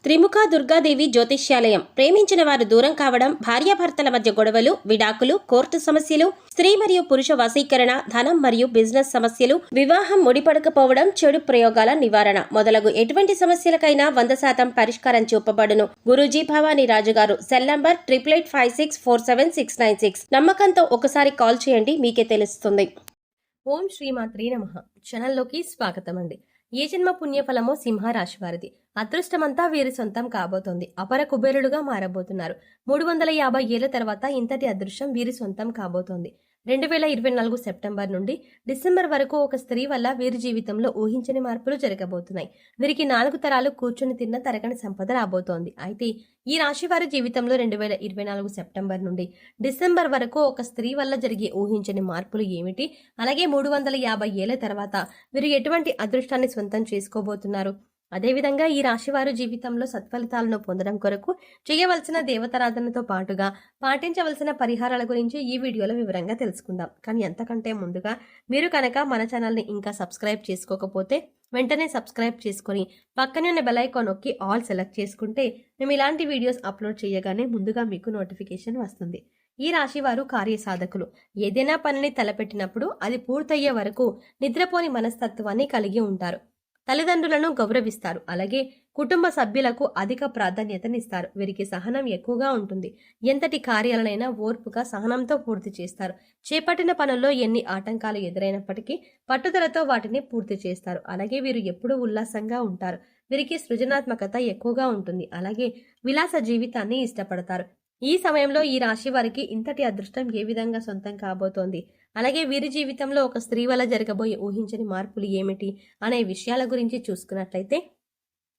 త్రిముఖ దుర్గాదేవి జ్యోతిష్యాలయం. ప్రేమించిన వారు దూరం కావడం, భార్యాభర్తల మధ్య గొడవలు, విడాకులు, కోర్టు సమస్యలు, స్త్రీ మరియు పురుష వశీకరణ, ధనం మరియు బిజినెస్ సమస్యలు, వివాహం ముడిపడకపోవడం, చెడు ప్రయోగాల నివారణ మొదలగు ఎటువంటి సమస్యలకైనా 100% పరిష్కారం చూపబడును. గురూజీ భవానీ రాజు గారు. Cell number 8856479696. నమ్మకంతో ఒకసారి కాల్ చేయండి, మీకే తెలుస్తుంది. ఓం శ్రీమాత్రే నమః. ఛానల్లోకి స్వాగతం అండి. ఏ జన్మ పుణ్యఫలమో సింహరాశి వారిది. అదృష్టమంతా వీరి సొంతం కాబోతోంది. అపర కుబేరులుగా మారబోతున్నారు. 350 ఏళ్ల తర్వాత ఇంతటి అదృష్టం వీరి సొంతం కాబోతోంది. 2024 సెప్టెంబర్ నుండి డిసెంబర్ వరకు ఒక స్త్రీ వల్ల వీరి జీవితంలో ఊహించని మార్పులు జరగబోతున్నాయి. వీరికి 4 తరాలు కూర్చుని తిన్న తరగని సంపద రాబోతోంది. అయితే ఈ రాశి వారి జీవితంలో 2024 సెప్టెంబర్ నుండి డిసెంబర్ వరకు ఒక స్త్రీ వల్ల జరిగే ఊహించని మార్పులు ఏమిటి? అలాగే 350 ఏళ్ల తర్వాత వీరు ఎటువంటి అదృష్టాన్ని సొంతం చేసుకోబోతున్నారు? అదేవిధంగా ఈ రాశివారు జీవితంలో సత్ఫలితాలను పొందడం కొరకు చేయవలసిన దేవతారాధనతో పాటుగా పాటించవలసిన పరిహారాల గురించి ఈ వీడియోలో వివరంగా తెలుసుకుందాం. కానీ అంతకంటే ముందుగా మీరు కనుక మన ఛానల్ని ఇంకా సబ్స్క్రైబ్ చేసుకోకపోతే వెంటనే సబ్స్క్రైబ్ చేసుకొని పక్కనే ఉన్న బెల్ ఐకాన్ నొక్కి ఆల్ సెలెక్ట్ చేసుకుంటే మేము ఇలాంటి వీడియోస్ అప్లోడ్ చేయగానే ముందుగా మీకు నోటిఫికేషన్ వస్తుంది. ఈ రాశి వారు కార్యసాధకులు. ఏదైనా పనిని తలపెట్టినప్పుడు అది పూర్తయ్యే వరకు నిద్రపోని మనస్తత్వాన్ని కలిగి ఉంటారు. తల్లిదండ్రులను గౌరవిస్తారు. అలాగే కుటుంబ సభ్యులకు అధిక ప్రాధాన్యతనిస్తారు. వీరికి సహనం ఎక్కువగా ఉంటుంది. ఎంతటి కార్యాలనైనా ఓర్పుగా సహనంతో పూర్తి చేస్తారు. చేపట్టిన పనుల్లో ఎన్ని ఆటంకాలు ఎదురైనప్పటికీ పట్టుదలతో వాటిని పూర్తి చేస్తారు. అలాగే వీరు ఎప్పుడూ ఉల్లాసంగా ఉంటారు. వీరికి సృజనాత్మకత ఎక్కువగా ఉంటుంది. అలాగే విలాస జీవితాన్ని ఇష్టపడతారు. ఈ సమయంలో ఈ రాశి వారికి ఇంతటి అదృష్టం ఏ విధంగా సొంతం కాబోతోంది, అలాగే వీరి జీవితంలో ఒక స్త్రీ వల్ల జరగబోయే ఊహించని మార్పులు ఏమిటి అనే విషయాల గురించి చూసుకున్నట్లయితే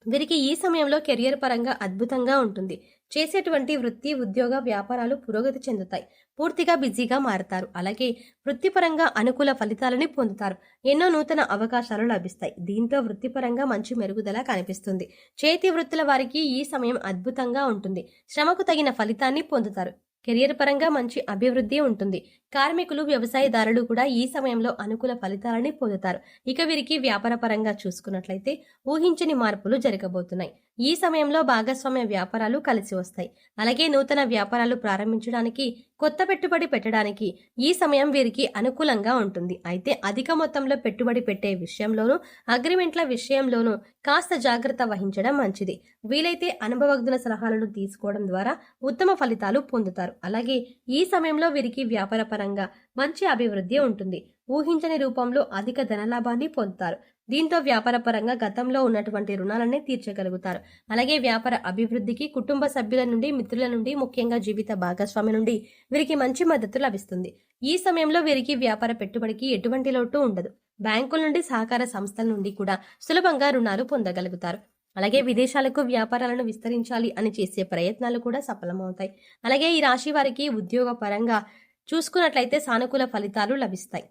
వీరికి ఈ సమయంలో కెరియర్ పరంగా అద్భుతంగా ఉంటుంది. చేసేటువంటి వృత్తి, ఉద్యోగ, వ్యాపారాలు పురోగతి చెందుతాయి. పూర్తిగా బిజీగా మారతారు. అలాగే వృత్తిపరంగా అనుకూల ఫలితాలని పొందుతారు. ఎన్నో నూతన అవకాశాలు లభిస్తాయి. దీంతో వృత్తిపరంగా మంచి మెరుగుదల కనిపిస్తుంది. చేతి వృత్తుల వారికి ఈ సమయం అద్భుతంగా ఉంటుంది. శ్రమకు తగిన ఫలితాన్ని పొందుతారు. కెరియర్ పరంగా మంచి అభివృద్ధి ఉంటుంది. కార్మికులు, వ్యవసాయదారులు కూడా ఈ సమయంలో అనుకూల ఫలితాలని పొందుతారు. ఇక వీరికి వ్యాపార పరంగా చూసుకున్నట్లయితే ఊహించని మార్పులు జరగబోతున్నాయి. ఈ సమయంలో భాగస్వామ్య వ్యాపారాలు కలిసి వస్తాయి. అలాగే నూతన వ్యాపారాలు ప్రారంభించడానికి, కొత్త పెట్టుబడి పెట్టడానికి ఈ సమయం వీరికి అనుకూలంగా ఉంటుంది. అయితే అధిక మొత్తంలో పెట్టుబడి పెట్టే విషయంలోనూ, అగ్రిమెంట్ల విషయంలోనూ కాస్త జాగ్రత్త వహించడం మంచిది. వీలైతే అనుభవజ్ఞుల సలహాలను తీసుకోవడం ద్వారా ఉత్తమ ఫలితాలు పొందుతారు. అలాగే ఈ సమయంలో వీరికి వ్యాపార పరంగా మంచి అభివృద్ధి ఉంటుంది. ఊహించని రూపంలో అధిక ధనలాభాన్ని పొందుతారు. దీంతో వ్యాపార పరంగా గతంలో ఉన్నటువంటి రుణాలన్నీ తీర్చగలుగుతారు. అలాగే వ్యాపార అభివృద్ధికి కుటుంబ సభ్యుల నుండి, మిత్రుల నుండి, ముఖ్యంగా జీవిత భాగస్వామి నుండి వీరికి మంచి మద్దతు లభిస్తుంది. ఈ సమయంలో వీరికి వ్యాపార పెట్టుబడికి ఎటువంటి లోటు ఉండదు. బ్యాంకుల నుండి, సహకార సంస్థల నుండి కూడా సులభంగా రుణాలు పొందగలుగుతారు. అలాగే విదేశాలకు వ్యాపారాలను విస్తరించాలి అని చేసే ప్రయత్నాలు కూడా సఫలమవుతాయి. అలాగే ఈ రాశి వారికి ఉద్యోగ పరంగా చూసుకున్నట్లయితే సానుకూల ఫలితాలు లభిస్తాయి.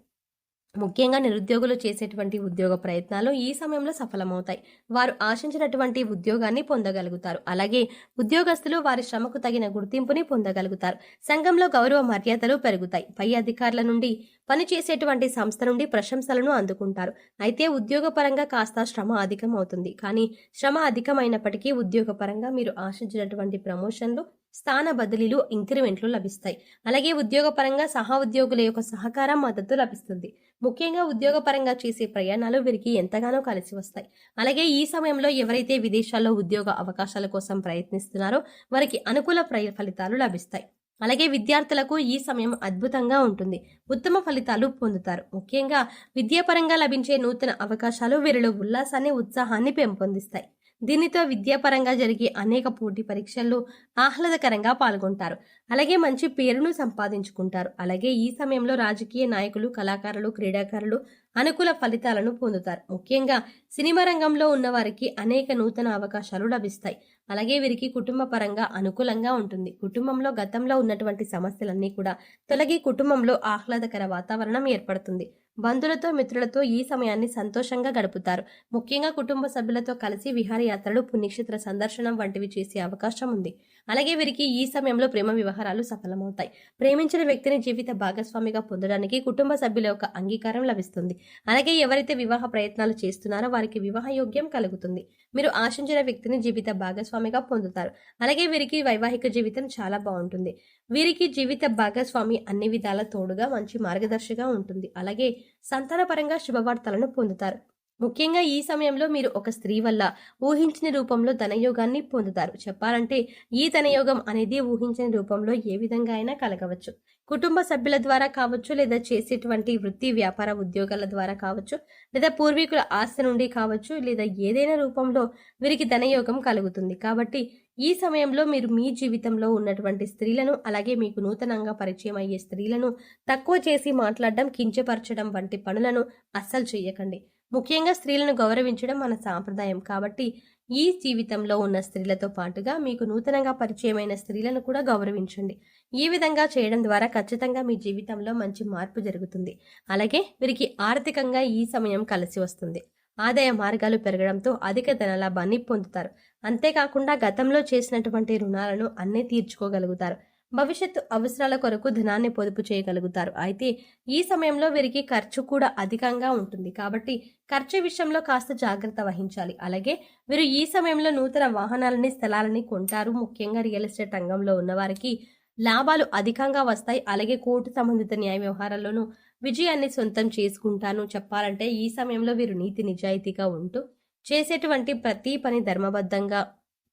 ముఖ్యంగా నిరుద్యోగులు చేసేటువంటి ఉద్యోగ ప్రయత్నాలు ఈ సమయంలో సఫలమవుతాయి. వారు ఆశించినటువంటి ఉద్యోగాన్ని పొందగలుగుతారు. అలాగే ఉద్యోగస్తులు వారి శ్రమకు తగిన గుర్తింపుని పొందగలుగుతారు. సంఘంలో గౌరవ మర్యాదలు పెరుగుతాయి. పై అధికారుల నుండి, పనిచేసేటువంటి సంస్థ నుండి ప్రశంసలను అందుకుంటారు. అయితే ఉద్యోగపరంగా కాస్త శ్రమ అధికం అవుతుంది. కానీ శ్రమ అధికమైనప్పటికీ ఉద్యోగపరంగా మీరు ఆశించినటువంటి ప్రమోషన్లు, స్థాన బదిలీలు, ఇంక్రిమెంట్లు లభిస్తాయి. అలాగే ఉద్యోగపరంగా సహా ఉద్యోగుల యొక్క సహకారం, మద్దతు లభిస్తుంది. ముఖ్యంగా ఉద్యోగపరంగా చేసే ప్రయాణాలు వీరికి ఎంతగానో కలిసి వస్తాయి. అలాగే ఈ సమయంలో ఎవరైతే విదేశాల్లో ఉద్యోగ అవకాశాల కోసం ప్రయత్నిస్తున్నారో వారికి అనుకూల ఫలితాలు లభిస్తాయి. అలాగే విద్యార్థులకు ఈ సమయం అద్భుతంగా ఉంటుంది. ఉత్తమ ఫలితాలు పొందుతారు. ముఖ్యంగా విద్యాపరంగా లభించే నూతన అవకాశాలు వీరిలో ఉల్లాసాన్ని, ఉత్సాహాన్ని పెంపొందిస్తాయి. దీనితో విద్యాపరంగా జరిగే అనేక పోటీ పరీక్షల్లో ఆహ్లాదకరంగా పాల్గొంటారు. అలాగే మంచి పేరును సంపాదించుకుంటారు. అలాగే ఈ సమయంలో రాజకీయ నాయకులు, కళాకారులు, క్రీడాకారులు అనుకూల ఫలితాలను పొందుతారు. ముఖ్యంగా సినిమా రంగంలో ఉన్న వారికి అనేక నూతన అవకాశాలు లభిస్తాయి. అలాగే వీరికి కుటుంబ పరంగా అనుకూలంగా ఉంటుంది. కుటుంబంలో గతంలో ఉన్నటువంటి సమస్యలన్నీ కూడా తొలగి కుటుంబంలో ఆహ్లాదకర వాతావరణం ఏర్పడుతుంది. బంధువులతో, మిత్రులతో ఈ సమయాన్ని సంతోషంగా గడుపుతారు. ముఖ్యంగా కుటుంబ సభ్యులతో కలిసి విహారయాత్రలు, పుణ్యక్షేత్ర సందర్శనం వంటివి చేసే అవకాశం ఉంది. అలాగే వీరికి ఈ సమయంలో ప్రేమ వ్యవహారాలు సఫలమవుతాయి. ప్రేమించిన వ్యక్తిని జీవిత భాగస్వామిగా పొందడానికి కుటుంబ సభ్యుల యొక్క అంగీకారం లభిస్తుంది. అలాగే ఎవరైతే వివాహ ప్రయత్నాలు చేస్తున్నారో వారికి వివాహ యోగ్యం కలుగుతుంది. మీరు ఆశించిన వ్యక్తిని జీవిత భాగస్వామిగా పొందుతారు. అలాగే వీరికి వైవాహిక జీవితం చాలా బాగుంటుంది. వీరికి జీవిత భాగస్వామి అన్ని విధాల తోడుగా మంచి మార్గదర్శిగా ఉంటుంది. అలాగే సంతానపరంగా శుభవార్తలను పొందుతారు. ముఖ్యంగా ఈ సమయంలో మీరు ఒక స్త్రీ వల్ల ఊహించిన రూపంలో ధనయోగాన్ని పొందుతారు. చెప్పాలంటే ఈ ధనయోగం అనేది ఊహించిన రూపంలో ఏ విధంగా అయినా కలగవచ్చు. కుటుంబ సభ్యుల ద్వారా కావచ్చు, లేదా చేసేటువంటి వృత్తి వ్యాపార ఉద్యోగాల ద్వారా కావచ్చు, లేదా పూర్వీకుల ఆస్తి నుండి కావచ్చు, లేదా ఏదైనా రూపంలో వీరికి ధనయోగం కలుగుతుంది. కాబట్టి ఈ సమయంలో మీరు మీ జీవితంలో ఉన్నటువంటి స్త్రీలను, అలాగే మీకు నూతనంగా పరిచయం అయ్యే స్త్రీలను తక్కువ చేసి మాట్లాడడం, కించపరచడం వంటి పనులను అస్సలు చేయకండి. ముఖ్యంగా స్త్రీలను గౌరవించడం మన సాంప్రదాయం. కాబట్టి ఈ జీవితంలో ఉన్న స్త్రీలతో పాటుగా మీకు నూతనంగా పరిచయమైన స్త్రీలను కూడా గౌరవించండి. ఈ విధంగా చేయడం ద్వారా ఖచ్చితంగా మీ జీవితంలో మంచి మార్పు జరుగుతుంది. అలాగే వీరికి ఆర్థికంగా ఈ సమయం కలిసి వస్తుంది. ఆదాయ మార్గాలు పెరగడంతో అధిక ధనలాభాన్ని పొందుతారు. అంతేకాకుండా గతంలో చేసినటువంటి రుణాలను అన్నీ తీర్చుకోగలుగుతారు. భవిష్యత్తు అవసరాల కొరకు ధనాన్ని పొదుపు చేయగలుగుతారు. అయితే ఈ సమయంలో వీరికి ఖర్చు కూడా అధికంగా ఉంటుంది. కాబట్టి ఖర్చు విషయంలో కాస్త జాగ్రత్త వహించాలి. అలాగే వీరు ఈ సమయంలో నూతన వాహనాలని, స్థలాలని కొంటారు. ముఖ్యంగా రియల్ ఎస్టేట్ రంగంలో ఉన్నవారికి లాభాలు అధికంగా వస్తాయి. అలాగే కోర్టు సంబంధిత న్యాయ వ్యవహారాల్లోనూ విజయాన్ని సొంతం చేసుకుంటాను. చెప్పాలంటే ఈ సమయంలో వీరు నీతి నిజాయితీగా ఉంటూ చేసేటువంటి ప్రతి పని ధర్మబద్ధంగా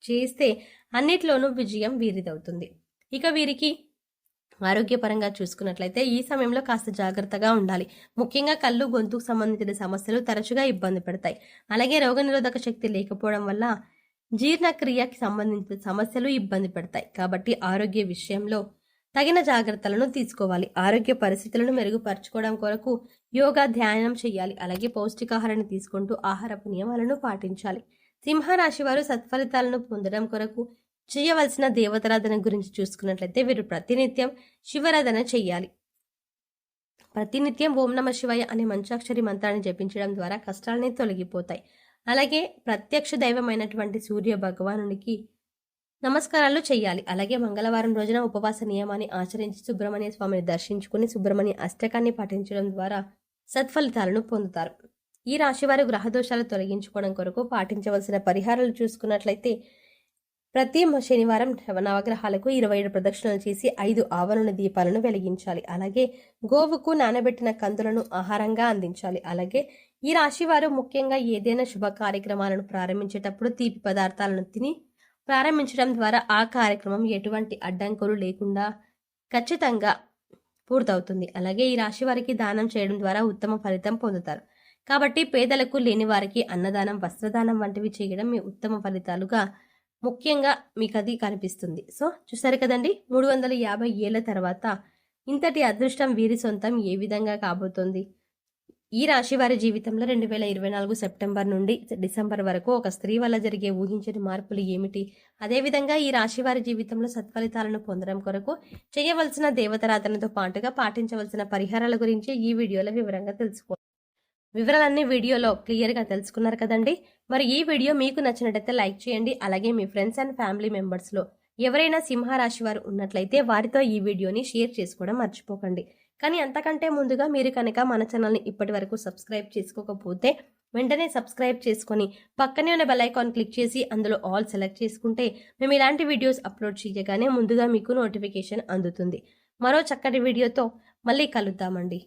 చేస్తే అన్నిట్లోనూ విజయం వీరిదవుతుంది. ఇక వీరికి ఆరోగ్యపరంగా చూసుకున్నట్లయితే ఈ సమయంలో కాస్త జాగ్రత్తగా ఉండాలి. ముఖ్యంగా కళ్ళు, గొంతుకు సంబంధించిన సమస్యలు తరచుగా ఇబ్బంది పెడతాయి. అలాగే రోగనిరోధక శక్తి లేకపోవడం వల్ల జీర్ణక్రియకి సంబంధించిన సమస్యలు ఇబ్బంది పెడతాయి. కాబట్టి ఆరోగ్య విషయంలో తగిన జాగ్రత్తలను తీసుకోవాలి. ఆరోగ్య పరిస్థితులను మెరుగుపరచుకోవడం కొరకు యోగా, ధ్యానం చేయాలి. అలాగే పౌష్టికాహారాన్ని తీసుకుంటూ ఆహారపు నియమాలను పాటించాలి. సింహరాశి వారు సత్ఫలితాలను పొందడం కొరకు చేయవలసిన దేవతారాధన గురించి చూసుకున్నట్లయితే వీరు ప్రతినిత్యం శివారాధన చెయ్యాలి. ప్రతినిత్యం ఓం నమ శివాయ అనే మంచాక్షరి మంత్రాన్ని జపించడం ద్వారా కష్టాలని తొలగిపోతాయి. అలాగే ప్రత్యక్ష దైవమైనటువంటి సూర్య భగవానునికి నమస్కారాలు చేయాలి. అలాగే మంగళవారం రోజున ఉపవాస నియమాన్ని ఆచరించి సుబ్రహ్మణ్య స్వామిని దర్శించుకుని సుబ్రహ్మణ్య అష్టకాన్ని పఠించడం ద్వారా సత్ఫలితాలను పొందుతారు. ఈ రాశివారు గ్రహదోషాలు తొలగించుకోవడం కొరకు పాటించవలసిన పరిహారాలు చూసుకున్నట్లయితే ప్రతి శనివారం నవగ్రహాలకు 27 ప్రదక్షిణలు చేసి 5 ఆవరణ దీపాలను వెలిగించాలి. అలాగే గోవుకు నానబెట్టిన కందులను ఆహారంగా అందించాలి. అలాగే ఈ రాశివారు ముఖ్యంగా ఏదైనా శుభ కార్యక్రమాలను ప్రారంభించేటప్పుడు తీపి పదార్థాలను తిని ప్రారంభించడం ద్వారా ఆ కార్యక్రమం ఎటువంటి అడ్డంకులు లేకుండా ఖచ్చితంగా పూర్తవుతుంది. అలాగే ఈ రాశి వారికి దానం చేయడం ద్వారా ఉత్తమ ఫలితం పొందుతారు. కాబట్టి పేదలకు, లేని వారికి అన్నదానం, వస్త్రదానం వంటివి చేయడం మీ ఉత్తమ ఫలితాలుగా ముఖ్యంగా మీకు అది కనిపిస్తుంది. సో చూసారు కదండి, 350 ఏళ్ల తర్వాత ఇంతటి అదృష్టం వీరి సొంతం ఏ విధంగా కాబోతోంది. ఈ రాశి వారి జీవితంలో 2024 సెప్టెంబర్ నుండి డిసెంబర్ వరకు ఒక స్త్రీ వల్ల జరిగే ఊహించని మార్పులు ఏమిటి, అదేవిధంగా ఈ రాశి వారి జీవితంలో సత్ఫలితాలను పొందడం కొరకు చేయవలసిన దేవతారాధనతో పాటుగా పాటించవలసిన పరిహారాల గురించి ఈ వీడియోలో వివరంగా తెలుసుకోండి. వివరాలన్నీ వీడియోలో క్లియర్గా తెలుసుకున్నారు కదండి. మరి ఈ వీడియో మీకు నచ్చినట్టయితే లైక్ చేయండి. అలాగే మీ ఫ్రెండ్స్ అండ్ ఫ్యామిలీ మెంబర్స్లో ఎవరైనా సింహరాశి వారు ఉన్నట్లయితే వారితో ఈ వీడియోని షేర్ చేసుకోవడం మర్చిపోకండి. కానీ అంతకంటే ముందుగా మీరు కనుక మన ఛానల్ని ఇప్పటి వరకు సబ్స్క్రైబ్ చేసుకోకపోతే వెంటనే సబ్స్క్రైబ్ చేసుకొని పక్కనే ఉన్న బెల్ ఐకాన్ క్లిక్ చేసి అందులో ఆల్ సెలెక్ట్ చేసుకుంటే మేము ఇలాంటి వీడియోస్ అప్లోడ్ చేయగానే ముందుగా మీకు నోటిఫికేషన్ అందుతుంది. మరో చక్కటి వీడియోతో మళ్ళీ కలుద్దామండి.